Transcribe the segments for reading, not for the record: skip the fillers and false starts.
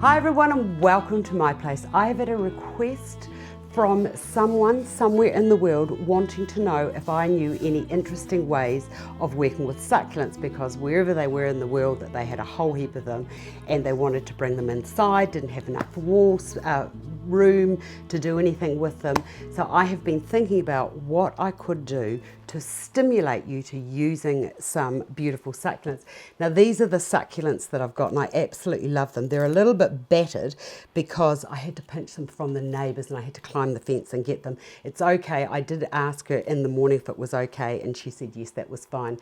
Hi everyone and welcome to my place. I have had a request from someone somewhere in the world wanting to know if I knew any interesting ways of working with succulents, because wherever they were in the world that they had a whole heap of them and they wanted to bring them inside, didn't have enough walls, room to do anything with them. So I have been thinking about what I could do to stimulate you to using some beautiful succulents. Now these are the succulents that I've got and I absolutely love them. They're a little bit battered because I had to pinch them from the neighbours and I had to climb the fence and get them. It's okay, I did ask her in the morning if it was okay and she said yes, that was fine.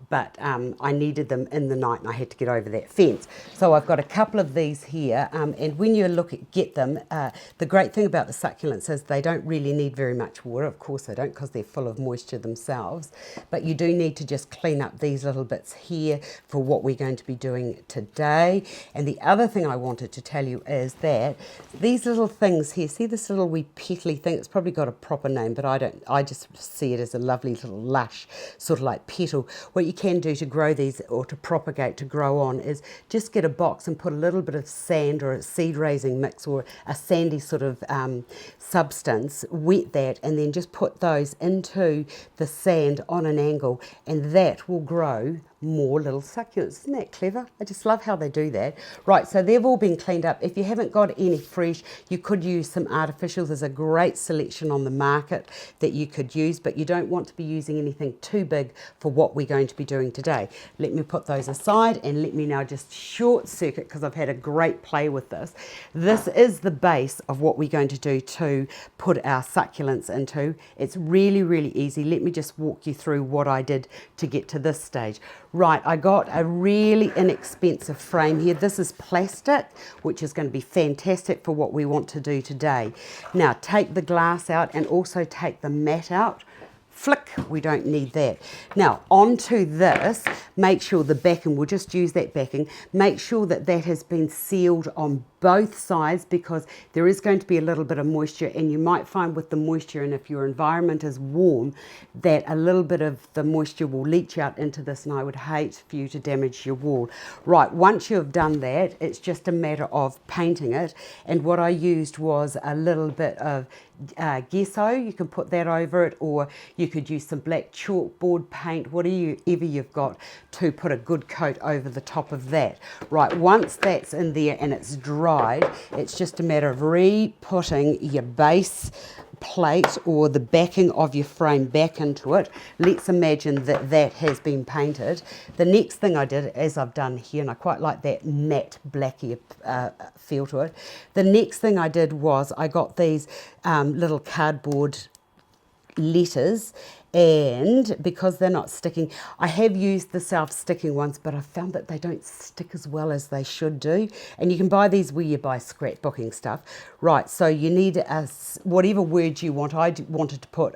But I needed them in the night and I had to get over that fence. So I've got a couple of these here, and when you get them, the great thing about the succulents is they don't really need very much water. Of course they don't, because they're full of moisture themselves, but you do need to just clean up these little bits here for what we're going to be doing today. And the other thing I wanted to tell you is that these little things here, see this little wee petally thing, it's probably got a proper name, but I just see it as a lovely little lush sort of like petal. What you can do to grow these, or to propagate, to grow on, is just get a box and put a little bit of sand or a seed raising mix or a sandy sort of substance, wet that, and then just put those into the sand on an angle, and that will grow more little succulents. Isn't that clever? I just love how they do that. Right, so they've all been cleaned up. If you haven't got any fresh, you could use some artificials. There's a great selection on the market that you could use, but you don't want to be using anything too big for what we're going to be doing today. Let me put those aside and let me now just short circuit, because I've had a great play with this. This is the base of what we're going to do to put our succulents into. It's really, really easy. Let me just walk you through what I did to get to this stage. Right, I got a really inexpensive frame here. This is plastic, which is going to be fantastic for what we want to do today. Now, take the glass out and also take the mat out. Flick, we don't need that. Now, onto this, make sure the backing, we'll just use that backing, make sure that that has been sealed on both sides, because there is going to be a little bit of moisture, and you might find with the moisture, and if your environment is warm, that a little bit of the moisture will leach out into this, and I would hate for you to damage your wall. Right, once you've done that, it's just a matter of painting it, and what I used was a little bit of gesso. You can put that over it, or you could use some black chalkboard paint, whatever you've got, to put a good coat over the top of that. Right, once that's in there and it's dried, it's just a matter of re-putting your base plate or the backing of your frame back into it. Let's imagine that that has been painted. The next thing I did, as I've done here, and I quite like that matte blacky feel to it, the next thing I did was I got these little cardboard letters, and because they're not sticking, I have used the self-sticking ones, but I found that they don't stick as well as they should do. And you can buy these where you buy scrapbooking stuff. Right, so you need whatever word you want. I wanted to put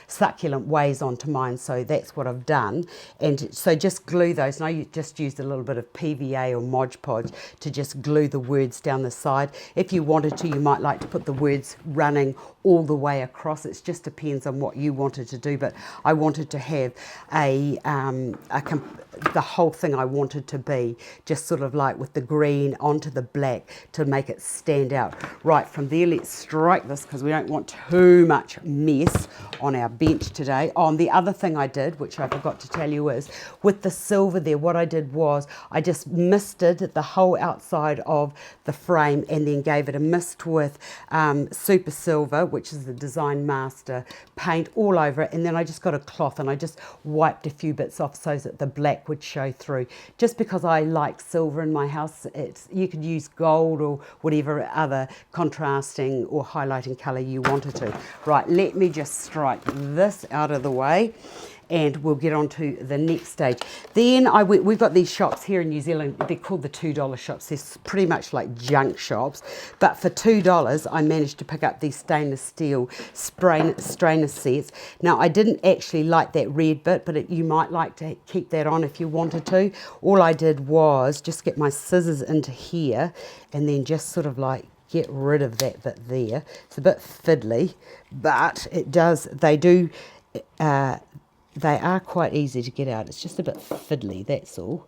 succulent ways onto mine, so that's what I've done. And so just glue those, and I just used a little bit of PVA or Mod Podge to just glue the words down the side. If you wanted to, you might like to put the words running all the way across. It just depends on what you wanted to do, but I wanted to have the whole thing I wanted to be just sort of like with the green onto the black to make it stand out. Right, from there, let's strike this, because we don't want too much mess on our bench today. Oh, and the other thing I did, which I forgot to tell you, is with the silver there, what I did was I just misted the whole outside of the frame and then gave it a mist with Super Silver, which is the Design Master paint, all over it, and then I just got a cloth and I just wiped a few bits off so that the black would show through. Just because I like silver in my house, you could use gold or whatever other contrasting or highlighting colour you wanted to. Right, let me just strike this out of the way, and we'll get on to the next stage. Then we've got these shops here in New Zealand, they're called the $2 shops. They're pretty much like junk shops, but for $2 I managed to pick up these stainless steel strainer sets. Now I didn't actually like that red bit, but you might like to keep that on if you wanted to. All I did was just get my scissors into here and then just sort of like get rid of that bit there. It's a bit fiddly, but they are quite easy to get out. It's just a bit fiddly, that's all.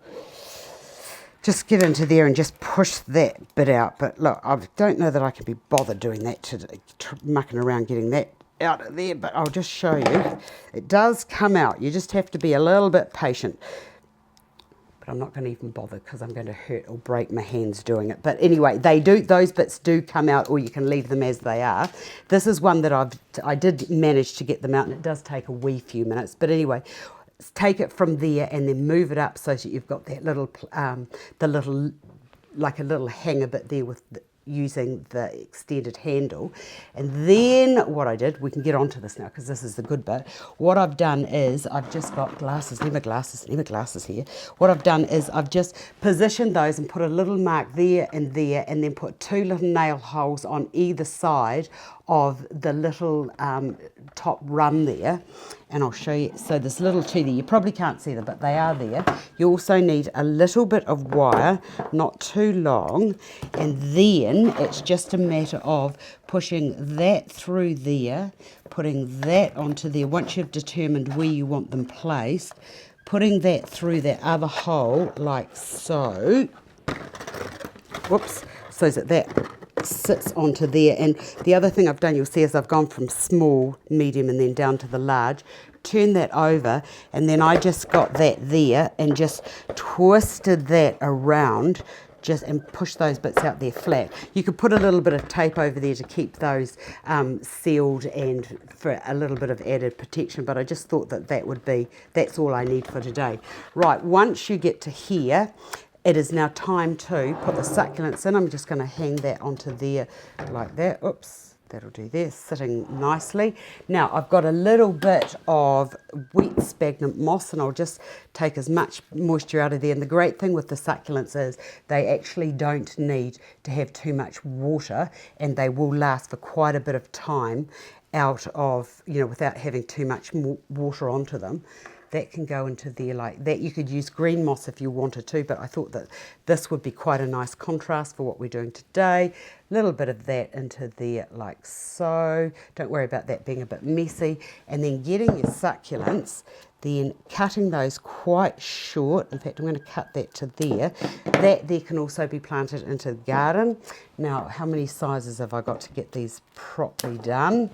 just get into there and just push that bit out. But look, I don't know that I can be bothered doing that today, mucking around getting that out of there, but I'll just show you. It does come out. You just have to be a little bit patient. But I'm not going to even bother because I'm going to hurt or break my hands doing it. But anyway, those bits do come out, or you can leave them as they are. This is one that I did manage to get them out, and it does take a wee few minutes. But anyway, take it from there and then move it up so that you've got that little, like a little hanger bit there with using the extended handle. And then what I did, we can get onto this now because this is the good bit. What I've done is I've just got glasses here. What I've done is I've just positioned those and put a little mark there, and then put 2 little nail holes on either side of the little top run there. And I'll show you. So there's little 2 there. You probably can't see them, but they are there. You also need a little bit of wire, not too long. And then it's just a matter of pushing that through there, putting that onto there. Once you've determined where you want them placed, putting that through that other hole like so. Whoops. So that sits onto there. And the other thing I've done, you'll see, is I've gone from small, medium, and then down to the large. Turn that over, and then I just got that there and just twisted that around and push those bits out there flat. You could put a little bit of tape over there to keep those sealed and for a little bit of added protection, but I just thought that's all I need for today. Right, once you get to here, it is now time to put the succulents in. I'm just going to hang that onto there like that. Oops, that'll do there, sitting nicely. Now I've got a little bit of wet sphagnum moss, and I'll just take as much moisture out of there. And the great thing with the succulents is they actually don't need to have too much water, and they will last for quite a bit of time out of, without having too much water onto them. That can go into there like that. You could use green moss if you wanted to, but I thought that this would be quite a nice contrast for what we're doing today. A little bit of that into there like so. Don't worry about that being a bit messy. And then getting your succulents, then cutting those quite short. In fact, I'm going to cut that to there. That there can also be planted into the garden. Now, how many sizes have I got to get these properly done?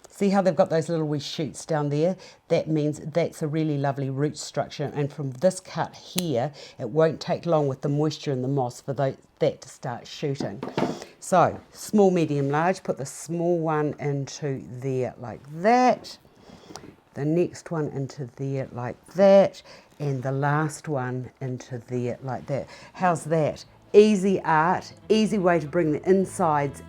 See how they've got those little wee shoots down there? That means that's a really lovely root structure. And from this cut here, it won't take long with the moisture in the moss for that to start shooting. So, small, medium, large. Put the small one into there like that. The next one into there like that. And the last one into there like that. How's that? Easy art, easy way to bring the insides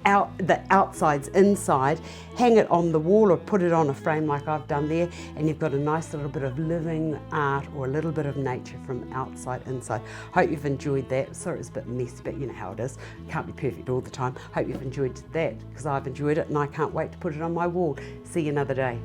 out, the outsides inside, hang it on the wall or put it on a frame like I've done there, and you've got a nice little bit of living art or a little bit of nature from outside inside. Hope you've enjoyed that. Sorry it's a bit messy, but you know how it is. Can't be perfect all the time. Hope you've enjoyed that, because I've enjoyed it and I can't wait to put it on my wall. See you another day.